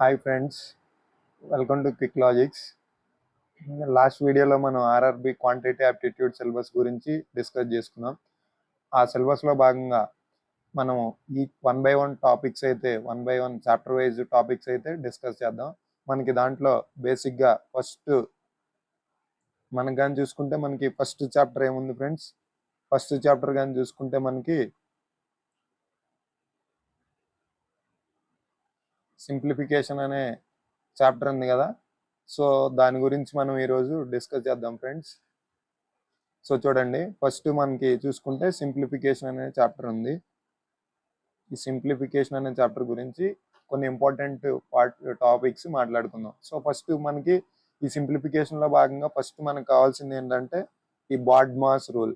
Hi friends, welcome to quick logics. Last వీడియోలో మనం RRB quantity aptitude syllabus గురించి discuss చేసుకున్నాం. ఆ సిలబస్లో భాగంగా మనము ఈ 1 by 1 టాపిక్స్ అయితే 1 by 1 చాప్టర్ వైజ్ టాపిక్స్ అయితే డిస్కస్ చేద్దాం. మనకి దాంట్లో బేసిక్గా మనకు కానీ చూసుకుంటే మనకి ఫస్ట్ చాప్టర్ ఏముంది ఫ్రెండ్స్? ఫస్ట్ చాప్టర్ కానీ చూసుకుంటే మనకి సింప్లిఫికేషన్ అనే చాప్టర్ ఉంది కదా. సో దాని గురించి మనం ఈరోజు డిస్కస్ చేద్దాం ఫ్రెండ్స్. సో చూడండి, ఫస్ట్ మనకి చూసుకుంటే సింప్లిఫికేషన్ అనే చాప్టర్ ఉంది. ఈ సింప్లిఫికేషన్ అనే చాప్టర్ గురించి కొన్ని ఇంపార్టెంట్ టాపిక్స్ మాట్లాడుకుందాం. సో ఫస్ట్ మనకి ఈ సింప్లిఫికేషన్లో భాగంగా ఫస్ట్ మనకు కావాల్సింది ఏంటంటే ఈ బాడ్మాస్ రూల్.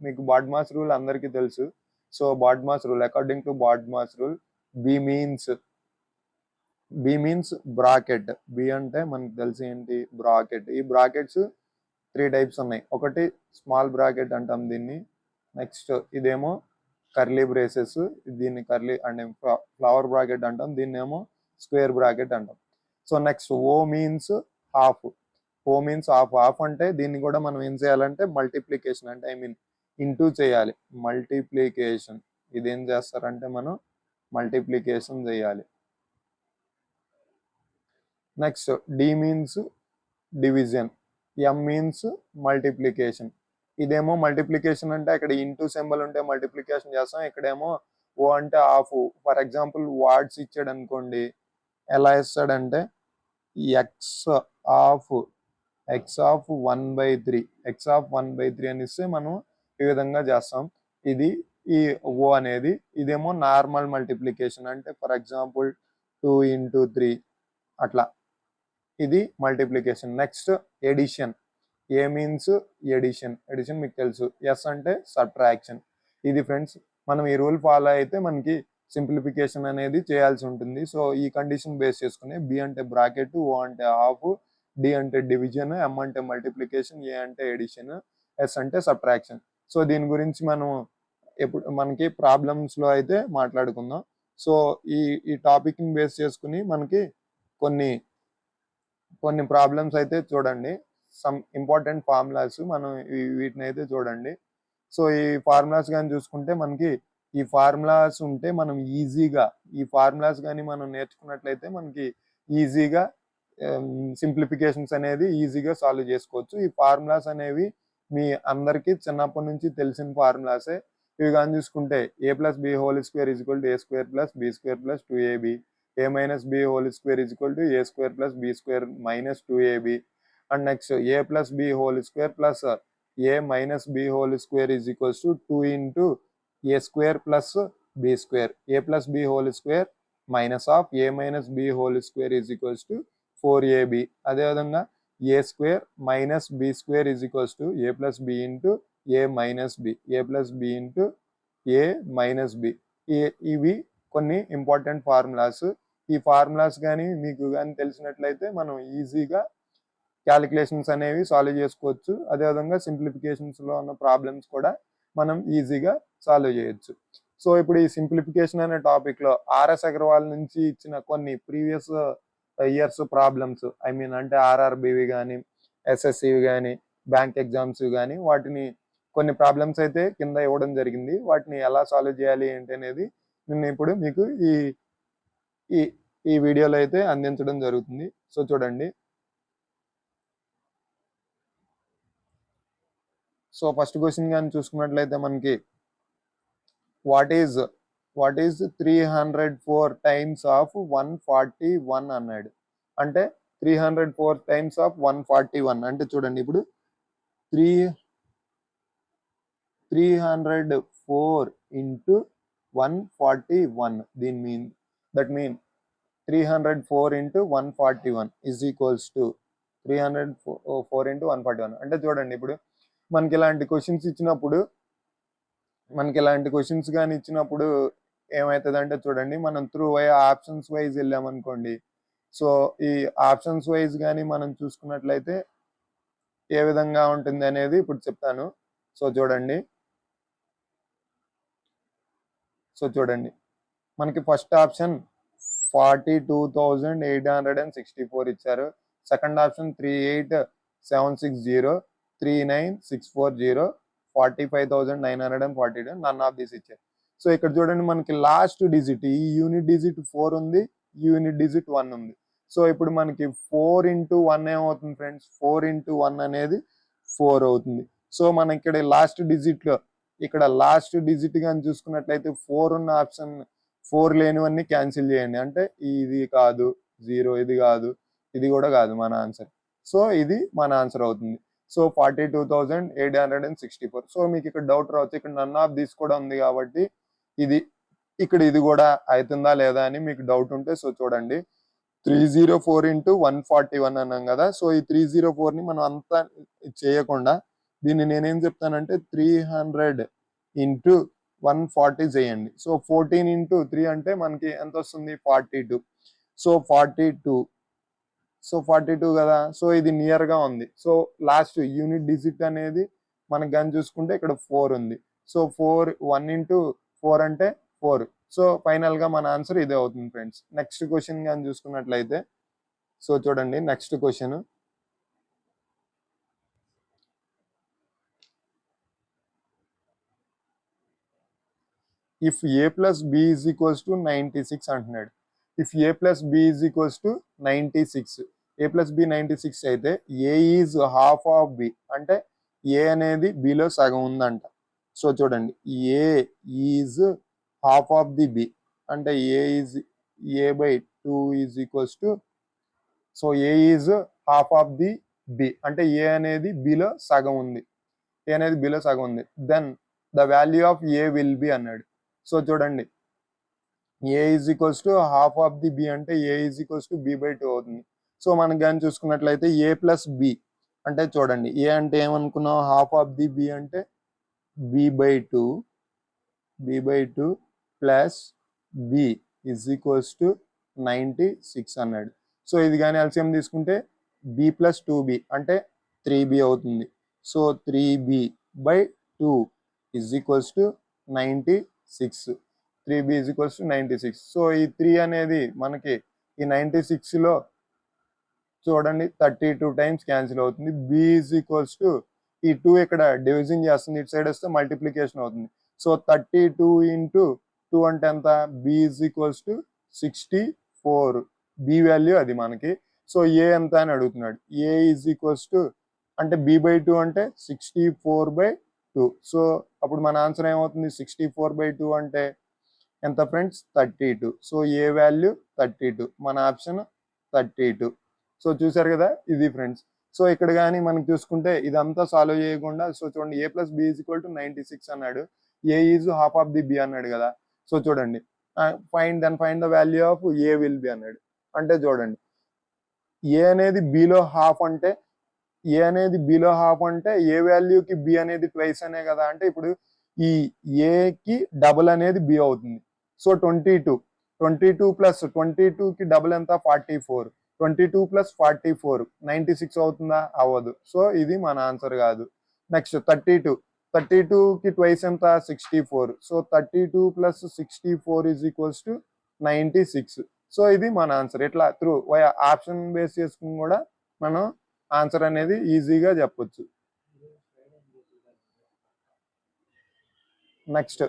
మీకు బాడ్మాస్ రూల్ అందరికీ తెలుసు. So BODMAS rule, according to BODMAS rule, B means bracket. B అంటే మనకు తెలిసి ఏంటి? బ్రాకెట్. ఈ బ్రాకెట్స్ 3 టైప్స్ ఉన్నాయి. ఒకటి స్మాల్ బ్రాకెట్ అంటాం దీన్ని. నెక్స్ట్ ఇదేమో కర్లీ బ్రేసెస్, దీన్ని కర్లీ అంటే ఫ్లవర్ బ్రాకెట్ అంటాం. దీన్ని ఏమో స్క్వేర్ బ్రాకెట్ అంటాం. సో నెక్స్ట్ ఓ మీన్స్ హాఫ్. హాఫ్ అంటే దీన్ని కూడా మనం ఏం చేయాలంటే మల్టిప్లికేషన్, అంటే ఇంటూ చేయాలి. మల్టిప్లికేషన్, ఇదేం చేస్తారంటే మనం మల్టిప్లికేషన్ చేయాలి. Next D means division, M means multiplication. ఇదేమో మల్టిప్లికేషన్ అంటే అక్కడ ఇంటూ సింబల్ ఉంటే మల్టిప్లికేషన్ చేస్తాం. ఇక్కడేమో ఓ అంటే హాఫ్. ఫర్ ఎగ్జాంపుల్ వాట్స్ ఇచ్చాడు అనుకోండి, ఎలా ఇస్తాడంటే ఎక్స్ ఆఫ్ 1/3 అని ఇస్తే మనం ఈ విధంగా చేస్తాం. ఇది ఈ ఓ అనేది. ఇదేమో నార్మల్ మల్టిప్లికేషన్, అంటే ఫర్ ఎగ్జాంపుల్ 2 into 3 అట్లా. ఇది multiplication. Next addition. A means addition మీకు తెలుసు. ఎస్ అంటే సబ్ట్రాక్షన్. ఇది ఫ్రెండ్స్, మనం ఈ రూల్ ఫాలో అయితే మనకి సింప్లిఫికేషన్ అనేది చేయాల్సి ఉంటుంది. సో ఈ కండిషన్ బేస్ చేసుకుని బి అంటే బ్రాకెట్, ఓ అంటే హాఫ్, డి అంటే డివిజన్, ఎం అంటే మల్టిప్లికేషన్, ఏ అంటే ఎడిషన్, ఎస్ అంటే సబ్ట్రాక్షన్. సో దీని గురించి మనం మనకి ప్రాబ్లమ్స్లో అయితే మాట్లాడుకుందాం. సో ఈ టాపిక్ని బేస్ చేసుకుని మనకి కొన్ని ప్రాబ్లమ్స్ అయితే చూడండి. సమ్ ఇంపార్టెంట్ ఫార్ములాస్ మనం వీటిని అయితే చూడండి. సో ఈ ఫార్ములాస్ కానీ చూసుకుంటే మనకి ఈ ఫార్ములాస్ ఉంటే మనం ఈజీగా ఈ ఫార్ములాస్ కానీ మనం నేర్చుకున్నట్లయితే మనకి ఈజీగా సింప్లిఫికేషన్స్ అనేది ఈజీగా సాల్వ్ చేసుకోవచ్చు. ఈ ఫార్ములాస్ అనేవి మీ అందరికీ చిన్నప్పటి నుంచి తెలిసిన ఫార్ములాసే. ఇవి కానీ చూసుకుంటే a + b² = a² + b² + 2ab, a - b² = a² + b² - 2ab, and next a + b² + a - b² = 2 into a² + b², a + b² minus of a - b² = 4ab. అదేవిధంగా a² - b² = a + b into a minus b, a + b into a minus b. ఇవి కొన్ని important formulas. ఈ formulas కానీ మీకు కానీ తెలిసినట్లయితే మనం ఈజీగా క్యాలిక్యులేషన్స్ అనేవి సాల్వ్ చేసుకోవచ్చు. అదేవిధంగా సింప్లిఫికేషన్స్లో ఉన్న ప్రాబ్లమ్స్ కూడా మనం ఈజీగా సాల్వ్ చేయొచ్చు. సో ఇప్పుడు ఈ సింప్లిఫికేషన్ అనే టాపిక్లో ఆర్ఎస్ అగర్వాల్ నుంచి ఇచ్చిన కొన్ని ప్రీవియస్ ఇయర్స్ ప్రాబ్లమ్స్, అంటే ఆర్ఆర్బివి కానీ, ఎస్ఎస్సివి కానీ, బ్యాంక్ ఎగ్జామ్స్ కానీ, వాటిని కొన్ని ప్రాబ్లమ్స్ అయితే కింద ఇవ్వడం జరిగింది. వాటిని ఎలా సాల్వ్ చేయాలి ఏంటి అనేది నేను ఇప్పుడు మీకు ఈ వీడియోలో అయితే అందించడం జరుగుతుంది. సో చూడండి. సో ఫస్ట్ క్వశ్చన్ కానీ చూసుకున్నట్లయితే మనకి వాట్ ఈజ్ 304 టైమ్స్ ఆఫ్ 141 అన్నాడు. అంటే 304 టైమ్స్ ఆఫ్ 141 అంటే చూడండి, ఇప్పుడు 304 into 141, that mean 304 into 141 is equals to 304 into 141. అంటే చూడండి, ఇప్పుడు మనకి ఇలాంటి క్వశ్చన్స్ కానీ ఇచ్చినప్పుడు ఏమవుతుందంటే చూడండి, మనం ఆప్షన్స్ వైజ్ వెళ్ళామనుకోండి. సో ఈ ఆప్షన్స్ వైజ్ కానీ మనం చూసుకున్నట్లయితే ఏ విధంగా ఉంటుంది అనేది ఇప్పుడు చెప్తాను. సో చూడండి మనకి ఫస్ట్ ఆప్షన్ 42,864 ఇచ్చారు. Second option 38,760, 39,640, 45,942, none of this ఇచ్చారు. సో ఇక్కడ చూడండి మనకి లాస్ట్ డిజిట్, ఈ యూనిట్ డిజిట్ 4 ఉంది, యూనిట్ డిజిట్ 1 ఉంది. సో ఇప్పుడు మనకి 4 ఇంటూ 1 ఏమవుతుంది ఫ్రెండ్స్, 4 ఇంటూ 1 అనేది 4 అవుతుంది. సో మనం ఇక్కడ లాస్ట్ డిజిట్లో, ఇక్కడ లాస్ట్ డిజిట్ కానీ చూసుకున్నట్లయితే 4 ఉన్న ఆప్షన్, 4 లేనివన్నీ క్యాన్సిల్ చేయండి. అంటే ఇది కాదు 0, ఇది కాదు, ఇది కూడా కాదు మన ఆన్సర్. సో ఇది మన ఆన్సర్ అవుతుంది. సో 42,864. సో మీకు ఇక్కడ డౌట్ రావచ్చు, ఇక్కడ నన్ ఆఫ్ దిస్ కూడా ఉంది కాబట్టి ఇది ఇక్కడ ఇది కూడా అవుతుందా లేదా అని మీకు డౌట్ ఉంటే, సో చూడండి 304 ఇంటూ 141 అన్నాం కదా. సో ఈ 304ని మనం అంతా చేయకుండా దీన్ని నేనేం చెప్తానంటే 300 ఇంటూ 140 చేయండి. సో 14 ఇంటూ 3 అంటే మనకి ఎంత వస్తుంది, 42. సో 42 కదా. సో ఇది నియర్గా ఉంది. సో లాస్ట్ యూనిట్ డిజిట్ అనేది మనకు కానీ చూసుకుంటే ఇక్కడ 4 ఉంది. సో 1 ఇంటూ 4 అంటే 4. సో ఫైనల్గా మన ఆన్సర్ ఇదే అవుతుంది ఫ్రెండ్స్. నెక్స్ట్ క్వశ్చన్ కానీ చూసుకున్నట్లయితే, సో చూడండి next question, if A plus B is equals to 96 అంటున్నాడు. If A plus B is equals to 96, A plus B 96 అయితే A is half of B, అంటే ఏ అనేది బిలో సగం ఉందంట. సో చూడండి A is half of the B అంటే A is a/2 is equals to, so A is half of the B అంటే A అనేది బిలో సగం ఉంది, ఏ అనేది బిలో సగం ఉంది. Then the value of A will be అన్నాడు. సో చూడండి A is equals to half of the B అంటే A is equals to b/2 అవుతుంది. సో మనకు కానీ చూసుకున్నట్లయితే ఏ ప్లస్ బి అంటే చూడండి ఏ అంటే ఏమనుకున్నాం, హాఫ్ ఆఫ్ ది బి అంటే b/2 plus B is equals to 96 అన్నాడు. సో ఇది కానీ ఎల్సిఎం తీసుకుంటే బి ప్లస్ 2b అంటే 3b అవుతుంది. So 3b/2 is equals to 96, 3b is equals to 96. So ఈ 3 అనేది మనకి ఈ 96లో చూడండి 32 టైమ్స్ క్యాన్సిల్ అవుతుంది. బి ఈజ్ ఈక్వల్స్ టు, ఈ 2 ఇక్కడ డివిజన్ చేస్తుంది, ఇటు సైడ్ వస్తే మల్టిప్లికేషన్ అవుతుంది. సో 32 ఇంటూ 2 అంటే ఎంత, B is equals to 64, B value అది మనకి. సో ఏ ఎంత అని అడుగుతున్నాడు. ఏ ఈజ్ ఈక్వల్స్ టు అంటే b/2 అంటే 64/2. సో అప్పుడు మన ఆన్సర్ ఏమవుతుంది, 64/2 అంటే ఎంత ఫ్రెండ్స్, 32. సో ఏ వాల్యూ 32, మన ఆప్షన్ 32. సో చూసారు కదా, ఇది ఫ్రెండ్స్. సో ఇక్కడ కానీ మనం చూసుకుంటే ఇదంతా సాల్వ్ చేయకుండా, సో చూడండి A plus B is equal to 96 అన్నాడు, A is half of the B అన్నాడు కదా. సో చూడండి find the value of A will be అన్నాడు. అంటే చూడండి ఏ అనేది బిలో హాఫ్ అంటే, ఏ అనేది బిలో హాఫ్ అంటే ఏ వాల్యూకి బి అనేది ట్వైస్ అనే కదా. అంటే ఇప్పుడు ఈ ఏకి డబుల్ అనేది బి అవుతుంది. సో 22 ప్లస్ 22కి డబుల్ ఎంత, 44, 22 ప్లస్ 44 96 అవుతుందా, అవ్వదు. సో ఇది మన ఆన్సర్ కాదు. నెక్స్ట్ 32కి ట్వైస్ ఎంత, 64. So 32 plus 64 is equals to 96. So ఇది మన ఆన్సర్. ఇట్లా త్రూ ఆప్షన్ బేస్ చేసుకుని కూడా మనం ఆన్సర్ అనేది ఈజీగా చెప్పొచ్చు. Next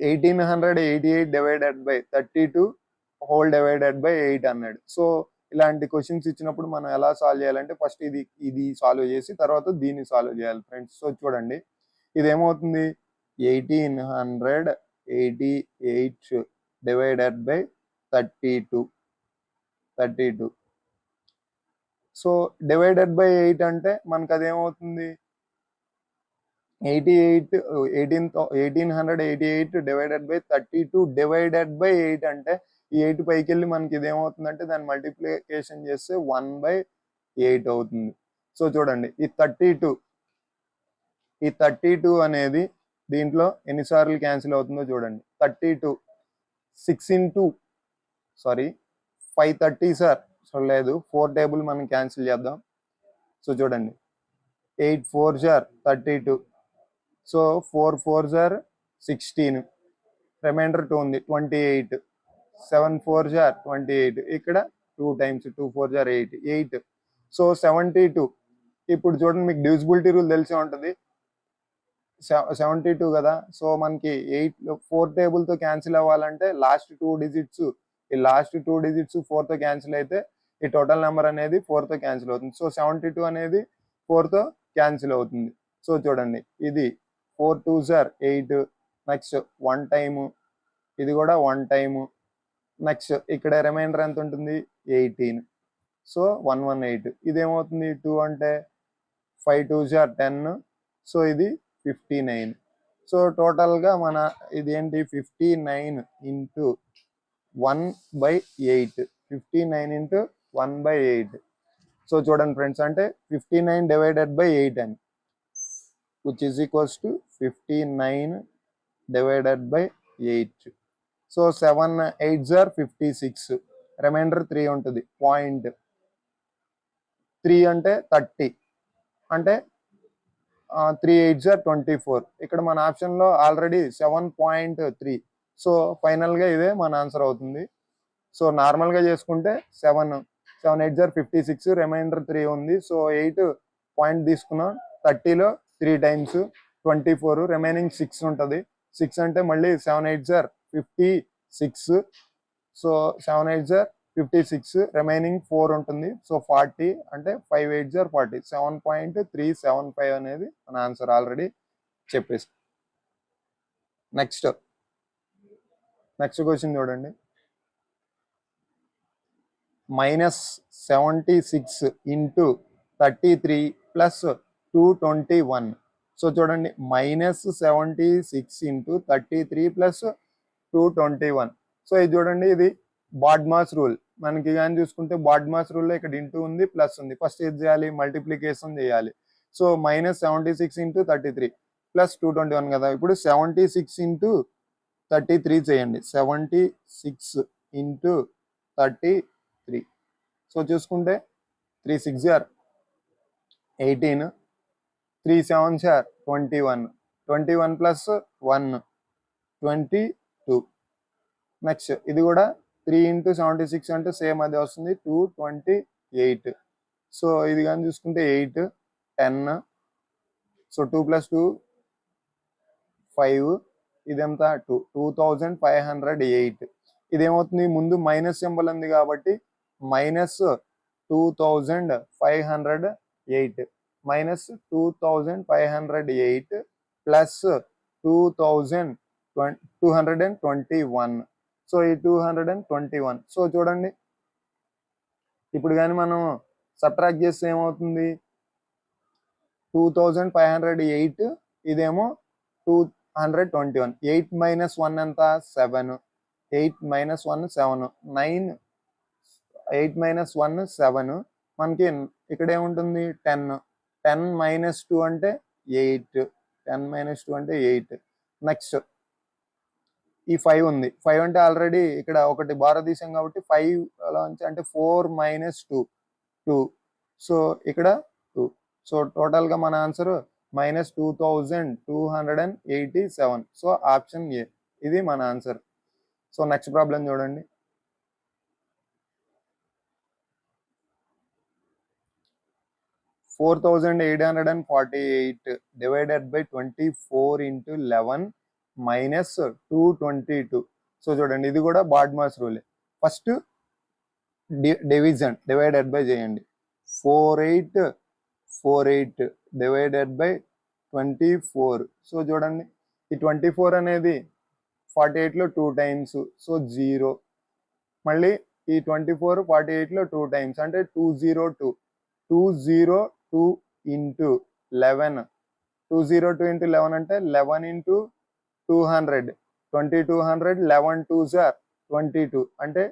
1888 divided by 32 whole divided by 8 అన్నాడు. సో ఇలాంటి క్వశ్చన్స్ ఇచ్చినప్పుడు మనం ఎలా సాల్వ్ చేయాలంటే ఫస్ట్ ఇది సాల్వ్ చేసి తర్వాత దీన్ని సాల్వ్ చేయాలి ఫ్రెండ్స్. సో చూడండి ఇదేమవుతుంది, 1888 divided by 32. So divided by 8 అంటే మనకు అదేమవుతుంది, 1888 డివైడెడ్ బై 32 డివైడెడ్ బై 8 అంటే ఈ 8 పైకి వెళ్ళి మనకి ఇదేమవుతుందంటే దాన్ని మల్టిప్లికేషన్ చేస్తే 1/8 అవుతుంది. సో చూడండి ఈ 32 అనేది దీంట్లో ఎన్నిసార్లు క్యాన్సిల్ అవుతుందో చూడండి. 32 6 ఇంటూ 530 సార్, సో లేదు 4 టేబుల్ మనం క్యాన్సిల్ చేద్దాం. సో చూడండి 8 4 సార్ 32, సో 4 4 సార్ 16, రిమైండర్ 2 ఉంది 28. 7 4 జార్ 28, ఇక్కడ 2 టైమ్స్ 2 4 జార్ 8 8. సో 72. ఇప్పుడు చూడండి, మీకు డివిజిబిలిటీ రూల్ తెలిసే ఉంటుంది. 72 కదా, సో మనకి 4 టేబుల్తో క్యాన్సిల్ అవ్వాలంటే లాస్ట్ 2 డిజిట్స్, ఈ లాస్ట్ 2 డిజిట్స్ 4తో క్యాన్సిల్ అయితే ఈ టోటల్ నెంబర్ అనేది 4తో క్యాన్సిల్ అవుతుంది. సో 72 అనేది 4తో క్యాన్సిల్ అవుతుంది. సో చూడండి, ఇది 4 2 జార్ 8, నెక్స్ట్ 1 టైము, ఇది కూడా 1 టైము, నెక్స్ట్ ఇక్కడ రిమైండర్ ఎంత ఉంటుంది 18. సో 118. ఇదేమవుతుంది 2 అంటే 5 2 జార్ 10, సో ఇది 59. సో టోటల్గా మన ఇదేంటి 59 ఇంటూ 1/8, 59 ఇంటూ 1/8. సో చూడండి ఫ్రెండ్స్, అంటే 59 డివైడెడ్ బై 8 అని, which is equals to 59 divided by 8. So 7 8 జార్ 56, రిమైండర్ 3 ఉంటుంది. 0.3 అంటే 30, అంటే 3 8 జార్ 24. ఇక్కడ మన ఆప్షన్లో ఆల్రెడీ 7.3. సో ఫైనల్గా ఇదే మన ఆన్సర్ అవుతుంది. సో నార్మల్గా చేసుకుంటే 7 8 జార్ 56, రిమైండర్ 3 ఉంది. సో 8 పాయింట్ తీసుకున్నాం, 30లో 3 టైమ్స్ 24, రిమైనింగ్ 6 ఉంటుంది. 6 అంటే మళ్ళీ 7 8 జార్ 56. సో 7 8 జార్ 56, రిమైనింగ్ 4 ఉంటుంది. సో 40 అంటే 5 8 జార్ 40, 7.375 అనేది మన ఆన్సర్ ఆల్రెడీ చెప్పేసి. నెక్స్ట్ క్వశ్చన్ చూడండి. -76 ఇంటూ 33 ప్లస్ 221. సో చూడండి, -76 ఇంటూ 33 ప్లస్ 221. సో ఇది చూడండి, ఇది బాడ్మాస్ రూల్. మనకి కానీ చూసుకుంటే బాడ్మాస్ రూల్లో ఇక్కడ ఇంటూ ఉంది, ప్లస్ ఉంది. ఫస్ట్ ఏది చేయాలి, మల్టిప్లికేషన్ చేయాలి. సో -76 ఇంటూ 33 ప్లస్ 221 కదా. ఇప్పుడు 76 ఇంటూ 33 చేయండి. 76 ఇంటూ 33. సో చూసుకుంటే 3 6 జార్ 18, 3 7 జార్ 21, 21 ప్లస్ 1 22. నెక్స్ట్ ఇది కూడా 3 ఇంటూ 76 అంటే సేమ్ అదే వస్తుంది, 228. సో ఇది కానీ చూసుకుంటే 8 10, సో 2 ప్లస్ 2 5, ఇదంతా 2508. ఇదేమవుతుంది, ముందు మైనస్ సింబల్ ఉంది కాబట్టి -2508, -2508 ప్లస్ 221. సో ఈ 221. సో చూడండి, ఇప్పుడు కానీ మనం సబ్ట్రాక్ట్ చేస్తే ఏమవుతుంది, 2508, ఇదేమో 221. 8 - 1 ఎంత, 7. 8 - 1 7, 9. 8 - 1 7. మనకి ఇక్కడ ఏముంటుంది 10. 10 - 2 అంటే 8. 10 - 2 అంటే 8. నెక్స్ట్ ఈ 5 ఉంది. 5 అంటే ఆల్రెడీ ఇక్కడ ఒకటి భారతదేశం కాబట్టి 5 అలా అంటే 4 - 2 2. సో ఇక్కడ 2. సో టోటల్గా మన ఆన్సర్ -2287. సో ఆప్షన్ ఏ, ఇది మన ఆన్సర్. సో నెక్స్ట్ ప్రాబ్లం చూడండి. $4,848 divided by 24 into 11 minus 222. So చూడండి, ఇది కూడా బాడ్మాస్ రూలే. ఫస్ట్ డివిజన్ డివైడెడ్ బై చేయండి. 4848 డివైడెడ్ బై 24. సో చూడండి, ఈ 24 అనేది 48లో 2 టైమ్స్, సో 0. మళ్ళీ ఈ 24 48లో 2 టైమ్స్, అంటే 202. 202 ఇంటూ 11. 202 ఇంటూ 11 అంటే 11 ఇంటూ 200, 2200. 11 2 జార్ 22, అంటే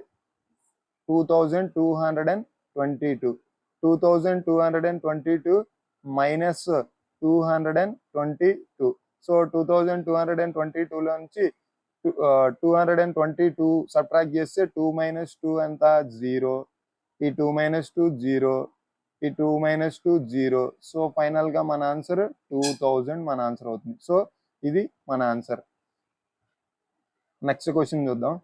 2222. 2222 మైనస్ 222. సో 2222లో నుంచి 222 సబ్ట్రాక్ట్ చేస్తే 2 - 2 ఎంత, 0. ఈ 2 - 2 0, ఈ 2 - 2 0. సో ఫైనల్గా మన ఆన్సర్ 2000 మన ఆన్సర్ అవుతుంది. సో ఇది మన ఆన్సర్. నెక్స్ట్ క్వశ్చన్ చూద్దాం.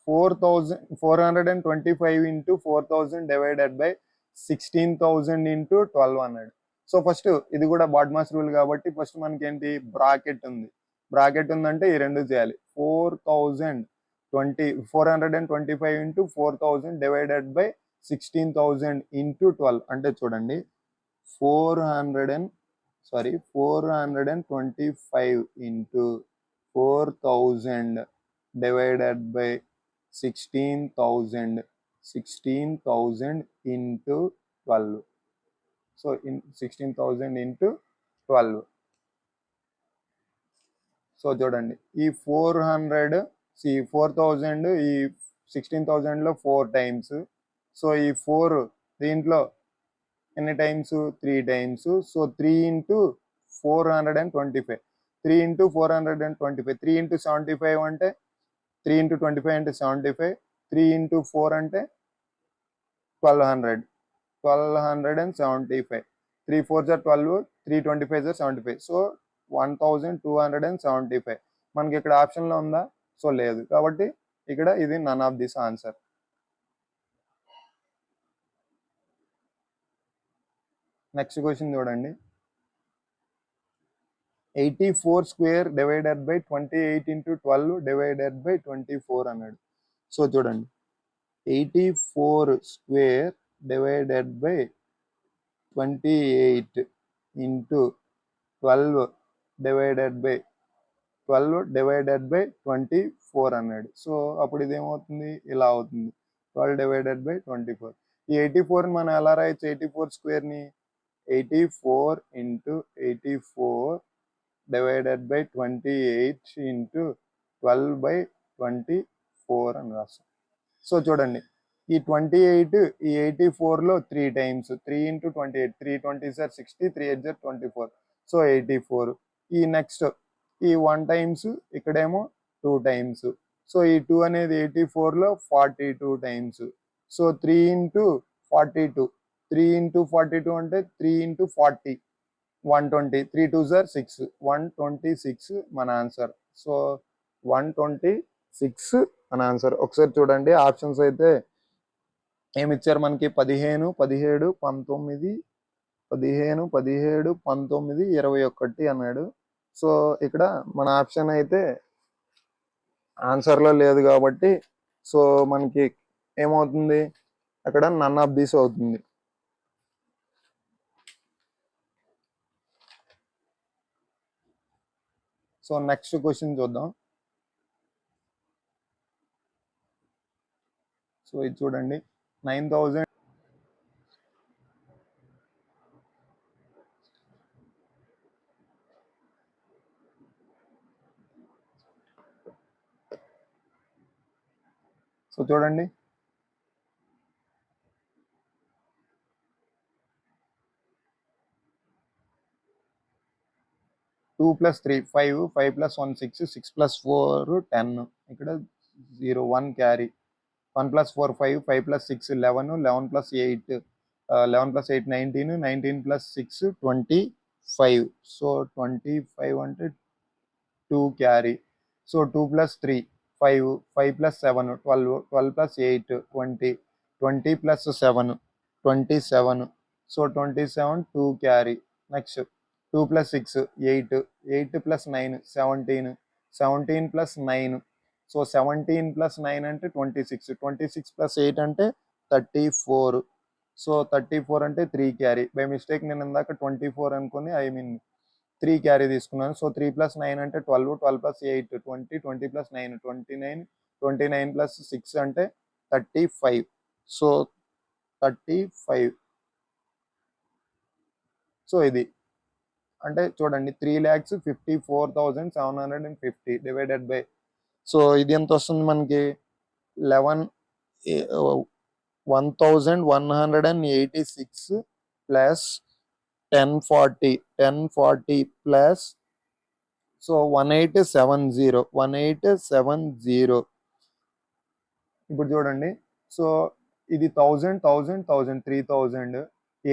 425 into 4000 divided by 16,000 into 1200. So first ఇది కూడా బాడ్మాస్ రూల్ కాబట్టి ఫస్ట్ మనకి ఏంటి బ్రాకెట్ ఉంది. బ్రాకెట్ ఉందంటే ఈ రెండు చేయాలి. 425 into 4000 divided by 16,000 into 12 అంటే చూడండి 425 into 4000 divided by 16,000 into 12. So in 16,000 into 12. So చూడండి ఈ 400 4000 ఈ 16,000 లో 4 టైమ్స్. సో ఈ 4 దీంట్లో ఎన్ని times 3 times. So 3 into 425 3 into 425 3 into 75 అంటే 3 into 25 అంటే 75 3 into 4 అంటే 1275 3 4s are 12 3 25s are 75 so 1275 మనకి ఇక్కడ ఆప్షన్లో ఉందా? సో లేదు కాబట్టి ఇక్కడ ఇది none of this answer. Next question చూడండి 84 square divided by 28 into 12 divided by 24 అన్నాడు. సో చూడండి 84 square divided by 28 into 12 divided by 24 అన్నాడు. సో అప్పుడు ఇది ఏమవుతుంది? ఇలా అవుతుంది 12 డివైడెడ్ బై 24. ఈ 84 మనం ఎలా రాయొచ్చు? 84 స్క్వేర్ని 84 into 84 divided by 28 into 12 by 24 అని రాస్తాం. సో చూడండి ఈ 28 ఈ 84లో 3 times 3 into 28 3 20s are 60 3 8s are 24 so 84. ఈ నెక్స్ట్ ఈ 1 టైమ్స్ ఇక్కడేమో 2 టైమ్స్. సో ఈ 2 అనేది 84లో 42 టైమ్స్. సో 3 into 42 3 into 42 అంటే 3 into 40 120 3 2s are 6 126 మన ఆన్సర్. సో 126 మన ఆన్సర్. ఒకసారి చూడండి ఆప్షన్స్ అయితే ఏమి ఇచ్చారు మనకి 15 17 19 15 17 19 21 అన్నాడు. సో ఇక్కడ మన ఆప్షన్ అయితే ఆన్సర్లో లేదు కాబట్టి సో మనకి ఏమవుతుంది అక్కడ నన్ ఆఫ్ దిస్ అవుతుంది. సో నెక్స్ట్ క్వశ్చన్ చూద్దాం. సో ఇది చూడండి 9,000 సో చూడండి 2 plus 3 5 5 plus 1 6 6 plus 4 10 ఇక్కడ 0 1 carry 1 plus 4 5 5 plus 6 11 11 plus 8 11 plus 8 19 19 plus 6 25 so 25 అంటే 2 carry. So 2 plus 3 5 5 plus 7 12 12 plus 8 20 20 plus 7 27 so 27 2 carry. Next 2 plus 6 8 8 plus 9 17 17 plus 9 so 17 plus 9 అంటే 26 26 plus 8 అంటే 34 so 34 అంటే 3 carry. By mistake నేను ఇందాక 24 అనుకుని 3 క్యారీ తీసుకున్నాను. సో 3 plus 9 అంటే 12 12 plus 8 20 20 plus 9 29 29 plus 6 అంటే 35 సో 35 సో ఇది అంటే చూడండి 3,54,750 డివైడెడ్ బై సో ఇది ఎంత వస్తుంది మనకి 11,186 ప్లస్ 1040 ప్లస్ సో 1870 ఇప్పుడు చూడండి సో ఇది 1000 1000 1000 3000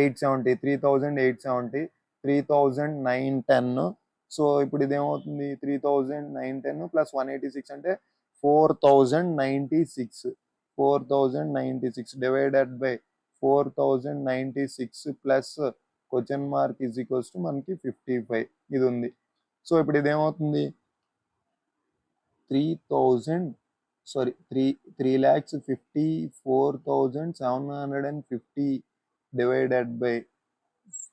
870 3870 3910 సో ఇప్పుడు ఇది ఏమవుతుంది 3910 ప్లస్ 186 అంటే 4096 divided by 4096 plus question mark is equals to మనకి 55 ఇది ఉంది. సో ఇప్పుడు ఇదేమవుతుంది 3,54,750 divided by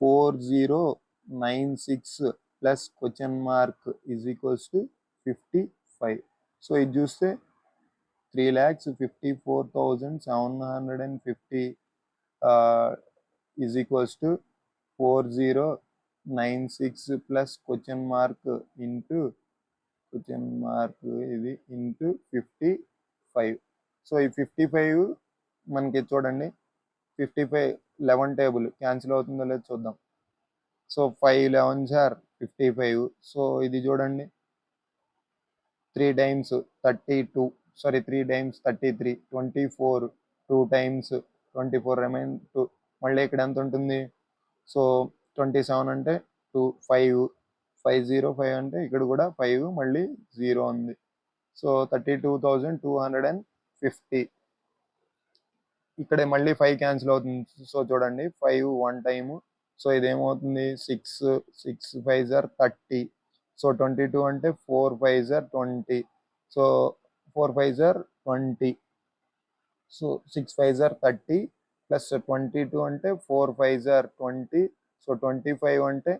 4096 plus question mark is equals to 55. So ఇది చూస్తే 3,54,750 is equals to 4096 plus question mark into question mark ఇది ఇంటూ 55. సో ఈ 55 మనకి చూడండి 55 11 టేబుల్ క్యాన్సిల్ అవుతుందో లేదో చూద్దాం. So 5 11s are 55. సో ఇది చూడండి 3 times 32 3 times 33 24 2 times 24 రిమైన్ 2 మళ్ళీ ఇక్కడ ఎంత ఉంటుంది. సో 27 అంటే 2 5 505 అంటే ఇక్కడ కూడా 5 మళ్ళీ 0 ఉంది. సో 32,250 ఇక్కడ మళ్ళీ 5 క్యాన్సిల్ అవుతుంది. సో చూడండి 5 1 టైము. సో ఇదేమవుతుంది 6 6 5s are 30. సో 22 అంటే 4 5s are 20. So 4 5s are 20. So 6 5s are 30 plus 22 అంటే 4 5s are 20. సో 25 అంటే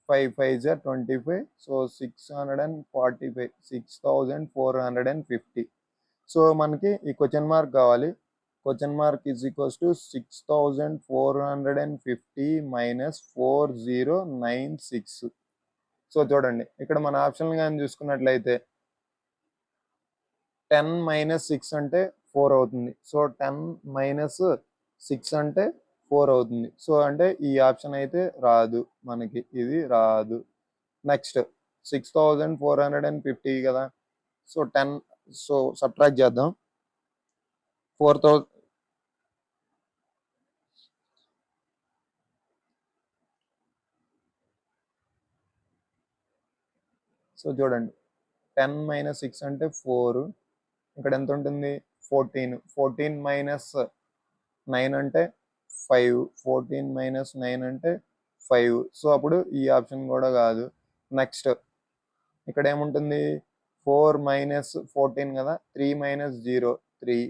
5 5s are 25. సో 645 6,450. సో మనకి ఈ క్వశ్చన్ మార్క్ కావాలి. Question mark is equals to 6,450 minus 4096. So చూడండి ఇక్కడ మన ఆప్షన్ కానీ చూసుకున్నట్లయితే 10 మైనస్ 6 అంటే 4 అవుతుంది. సో 10 మైనస్ 6 అంటే 4 అవుతుంది. సో అంటే ఈ ఆప్షన్ అయితే రాదు, మనకి ఇది రాదు. నెక్స్ట్ 6,450 కదా. సో 10 సో సబ్ట్రాక్ట్ చేద్దాం. 4,000 సో చూడండి 10 మైనస్ 6 అంటే 4. ఇక్కడ ఎంత ఉంటుంది 14. 14 మైనస్ 9 అంటే 5. 14 మైనస్ 9 అంటే 5. సో అప్పుడు ఈ ఆప్షన్ కూడా కాదు. నెక్స్ట్ ఇక్కడ ఏముంటుంది 4 మైనస్ 14 కదా. 3 మైనస్ 0 3.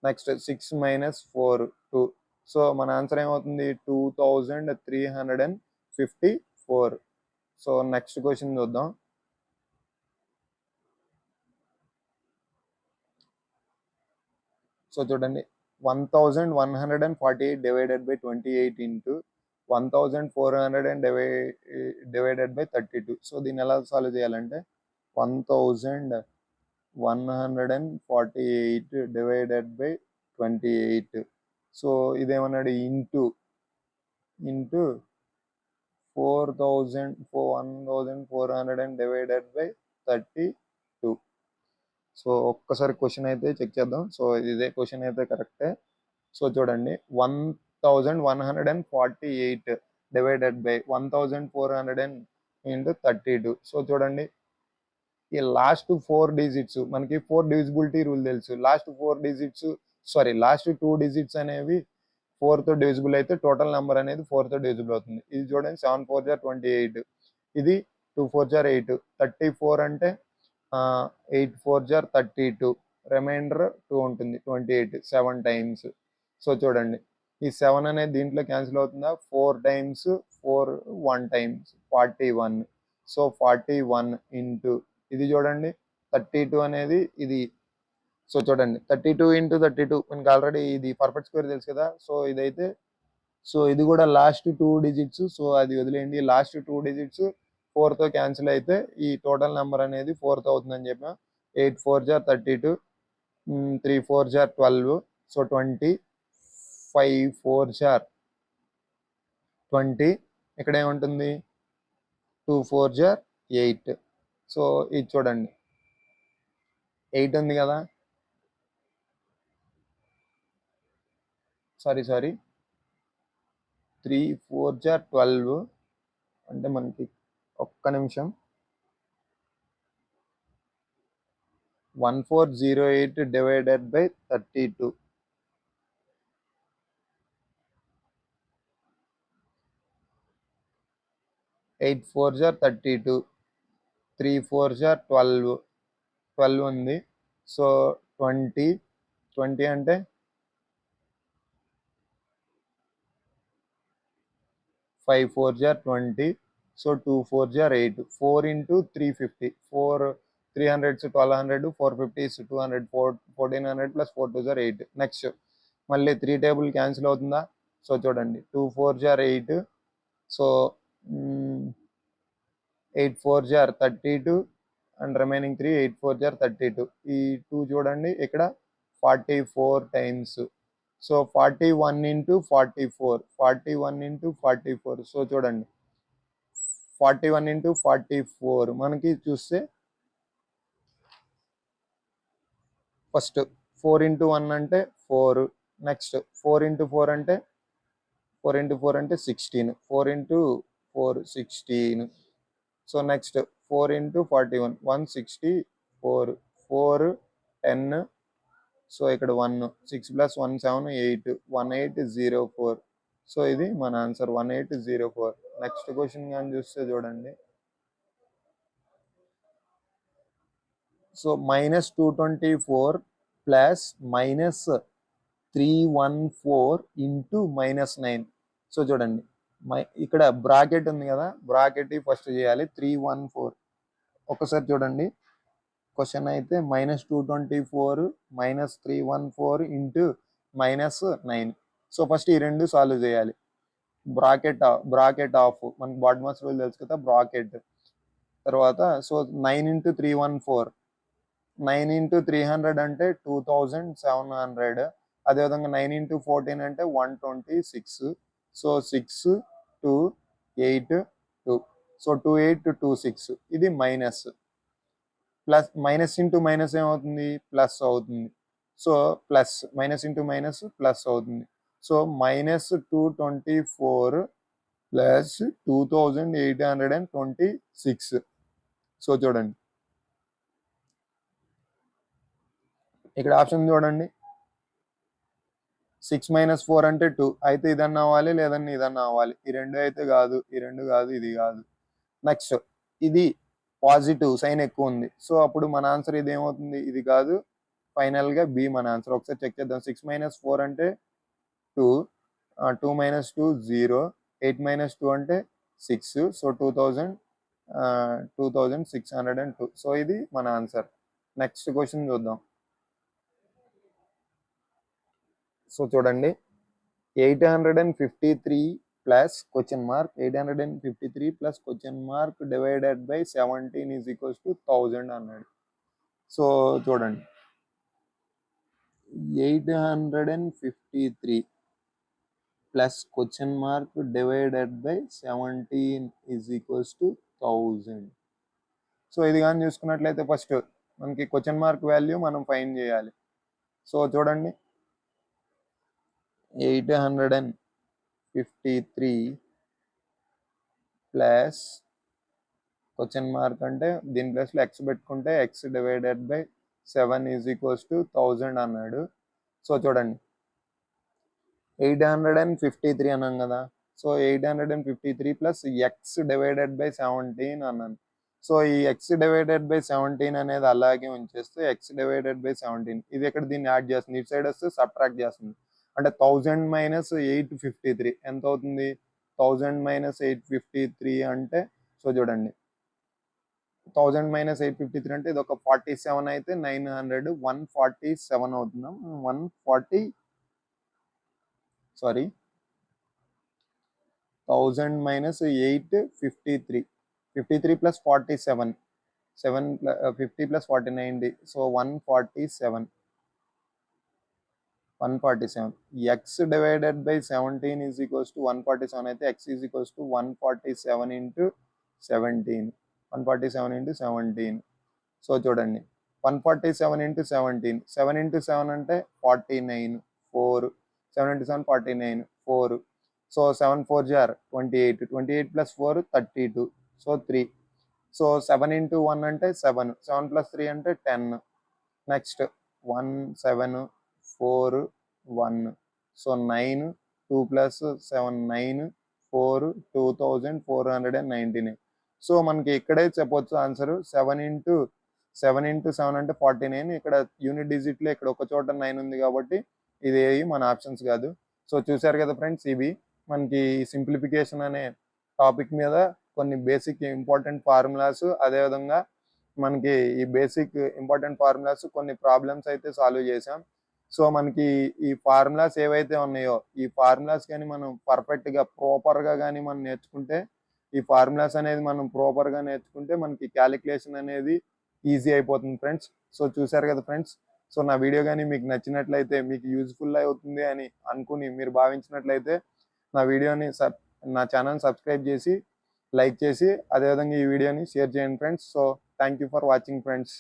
Next 6 minus 4 2. సో మన ఆన్సర్ ఏమవుతుంది 2,354. సో నెక్స్ట్ క్వశ్చన్ చూద్దాం. సో చూడండి 1,148 divided by 28 into 1,400 divided by 32. So దీన్ని ఎలా సాల్వ్ చేయాలంటే 1,148 డివైడెడ్ బై 28. సో ఇదేమన్నాడు ఇంటూ 1,400 డివైడెడ్ బై 32. సో ఒక్కసారి క్వశ్చన్ అయితే చెక్ చేద్దాం. సో ఇదే క్వశ్చన్ అయితే కరెక్టే. సో చూడండి 1,148 డివైడెడ్ బై 1,400 ఇంటూ 32. సో చూడండి ఈ లాస్ట్ 4 డిజిట్స్ మనకి 4 డివిజిబిలిటీ రూల్ తెలుసు. లాస్ట్ 2 డిజిట్స్ అనేవి 4తో డివిజిబుల్ అయితే టోటల్ నెంబర్ అనేది 4తో డివిజిబుల్ అవుతుంది. ఇది చూడండి 7 4 జా 28. ఇది 2 4 జా 8. 34 అంటే 8 4 జా 32. రిమైండర్ 2 ఉంటుంది 28 7 టైమ్స్. సో చూడండి ఈ 7 అనేది దీంట్లో క్యాన్సిల్ అవుతుందా. 4 టైమ్స్ 4 1 టైమ్స్ 41. సో 41 ఇంటూ ఇది చూడండి 32 అనేది ఇది. సో చూడండి 32 ఇంటూ 32 మనకి ఆల్రెడీ ఇది పర్ఫెక్ట్ స్క్వేర్ తెలుసు కదా. సో ఇదైతే సో ఇది కూడా లాస్ట్ 2 డిజిట్స్. సో అది వదిలేయండి. లాస్ట్ 2 డిజిట్స్ 4తో క్యాన్సిల్ అయితే ఈ టోటల్ నెంబర్ అనేది 4తో అవుతుందని చెప్పిన. 8 4 జా 32. 3 4 జా 12. సో 20. 5 4 జా 20. ఇక్కడ ఏముంటుంది 2 4 జా 8. సో ఇది చూడండి 8 ఉంది కదా. సారీ 3 4 జా 12 అంటే మనకి ఒక్క నిమిషం 1408 divided by 32. 8 4s are 32. 3 4s are 12. 12 ఉంది. సో 20 అంటే 5 4s are 20. So 2 4s are 8. 4 into 350. 4 300 is 1200. 450 is 200. 1400 plus 4 2s are 8. Next మళ్ళీ 3 టేబుల్ క్యాన్సిల్ అవుతుందా? సో చూడండి 2 4s are 8. So 8 4s are 32 and remaining 3 8 4s are 32. ఈ 2 చూడండి ఇక్కడ 44 times. So 41 into 44. 41 into 44. So చూడండి 41 into 44 మనకి చూస్తే ఫస్ట్ 4 into 1 అంటే 4. నెక్స్ట్ 4 into 4 అంటే 4 into 4 అంటే 16. 4 into 4 16. So next 4 into 41 164. 4 10. So ఇక్కడ 1 6 plus 1 7 8 1804. సో ఇది మన ఆన్సర్ 1804. నెక్స్ట్ క్వశ్చన్ కానీ చూస్తే చూడండి. So -224 plus -314 into -9. సో చూడండి ఇక్కడ బ్రాకెట్ ఉంది కదా, బ్రాకెట్ ఫస్ట్ చేయాలి. 314 ఒకసారి చూడండి క్వశ్చన్ అయితే -224 -314 ఇంటూ -9. సో ఫస్ట్ ఈ రెండు సాల్వ్ చేయాలి. బ్రాకెట్ ఆఫ్ మనకి బాడ్మాస్ రూల్ తెలుసు కదా, బ్రాకెట్ తర్వాత. So 9 into 314. 9 into 300 అంటే 2700. అదేవిధంగా 9 into 14 అంటే 126. సో 6 2 8 2. సో 2826. ఇది minus. Plus minus into minus ఏమవుతుంది? ప్లస్ అవుతుంది. So plus minus into minus plus అవుతుంది. So -224 plus 2826. సో చూడండి ఇక్కడ ఆప్షన్ చూడండి. 6 - 4 అంటే 2. అయితే ఇదన్నా అవ్వాలి లేదన్నా ఇదన్నా అవ్వాలి. ఈ రెండు అయితే కాదు, ఈ రెండు కాదు, ఇది కాదు. నెక్స్ట్ ఇది పాజిటివ్ సైన్ ఎక్కువ ఉంది. సో అప్పుడు మన ఆన్సర్ ఇది ఏమవుతుంది? ఇది కాదు, ఫైనల్గా బి మన ఆన్సర్. ఒకసారి చెక్ చేద్దాం. 6 - 4 అంటే 2. 2 - 2 0. 8 - 2 అంటే 6. సో 2602. సో ఇది మన ఆన్సర్. నెక్స్ట్ క్వశ్చన్ చూద్దాం. సో చూడండి 853 plus question mark 853 plus question mark divided by 17 is equals to 1000 అన్నాడు. సో చూడండి 853 plus question mark divided by 17 is equals to 1000. So ఇది కానీ చూసుకున్నట్లయితే ఫస్ట్ మనకి క్వశ్చన్ మార్క్ వాల్యూ మనం ఫైండ్ చేయాలి. సో చూడండి 853 ప్లస్ క్వశ్చన్ మార్క్ అంటే దీని ప్లేస్లో ఎక్స్ పెట్టుకుంటే X divided by 7 is equals to 1000 అన్నాడు. సో చూడండి 853 అన్నాం కదా. So 853 plus X divided by 17 అన్నాను. సో ఈ ఎక్స్ డివైడెడ్ బై 17 అనేది అలాగే ఉంచేస్తే ఎక్స్ డివైడెడ్ బై 17 ఇది ఇక్కడ దీన్ని యాడ్ చేస్తుంది. ఇటు సైడ్ వస్తే సబ్ట్రాక్ట్ చేస్తుంది. అంటే 1000 - 853 ఎంత అవుతుంది? 1000 - 853 అంటే సో చూడండి 1000 - 853 అంటే ఇది ఒక 47 అయితే 900 147 అవుతుందా? 140 sorry 1000 - 853 53 plus 47 50 plus 40 90. So 147 X divided by 17 is equals to 147 అయితే X is equals to 147 into 17. 147 into 17. So చూడండి 147 ఇంటూ 17. 7 ఇంటూ 7 అంటే 49 4. 7 ఇంటూ 7 49 4. సో 7 4 జార్ 28. 28 ప్లస్ 4 32. సో 3. సో 7 ఇంటూ 1 అంటే 7. 7 ప్లస్ 3 అంటే 10. నెక్స్ట్ 1 7 4 1 సో 9 2 ప్లస్ 7 9 4 2419 సో మనకి ఇక్కడే చెప్పొచ్చు ఆన్సర్ 7 అంటే 49 ఇక్కడ యూనిట్ డిజిట్లో ఇక్కడ ఒక చోట 9 ఉంది కాబట్టి ఇది మన ఆప్షన్స్ కాదు. సో చూసారు కదా ఫ్రెండ్స్, ఇవి మనకి సింప్లిఫికేషన్ అనే టాపిక్ మీద కొన్ని బేసిక్ ఇంపార్టెంట్ ఫార్ములాస్, అదేవిధంగా మనకి ఈ బేసిక్ ఇంపార్టెంట్ ఫార్ములాస్ కొన్ని ప్రాబ్లమ్స్ అయితే సాల్వ్ చేసాం. సో మనకి ఈ ఫార్ములాస్ ఏవైతే ఉన్నాయో ఈ ఫార్ములాస్ కానీ మనం పర్ఫెక్ట్గా ప్రాపర్గా కానీ మనం నేర్చుకుంటే, ఈ ఫార్ములాస్ అనేది మనం ప్రాపర్గా నేర్చుకుంటే మనకి క్యాలిక్యులేషన్ అనేది ఈజీ అయిపోతుంది ఫ్రెండ్స్. సో చూసారు కదా ఫ్రెండ్స్, సో నా వీడియో కానీ మీకు నచ్చినట్లయితే, మీకు యూజ్ఫుల్ అవుతుంది అని అనుకుని మీరు భావించినట్లయితే నా వీడియోని నా ఛానల్ సబ్స్క్రైబ్ చేసి లైక్ చేసి అదేవిధంగా ఈ వీడియోని షేర్ చేయండి friends. So thank you for watching friends.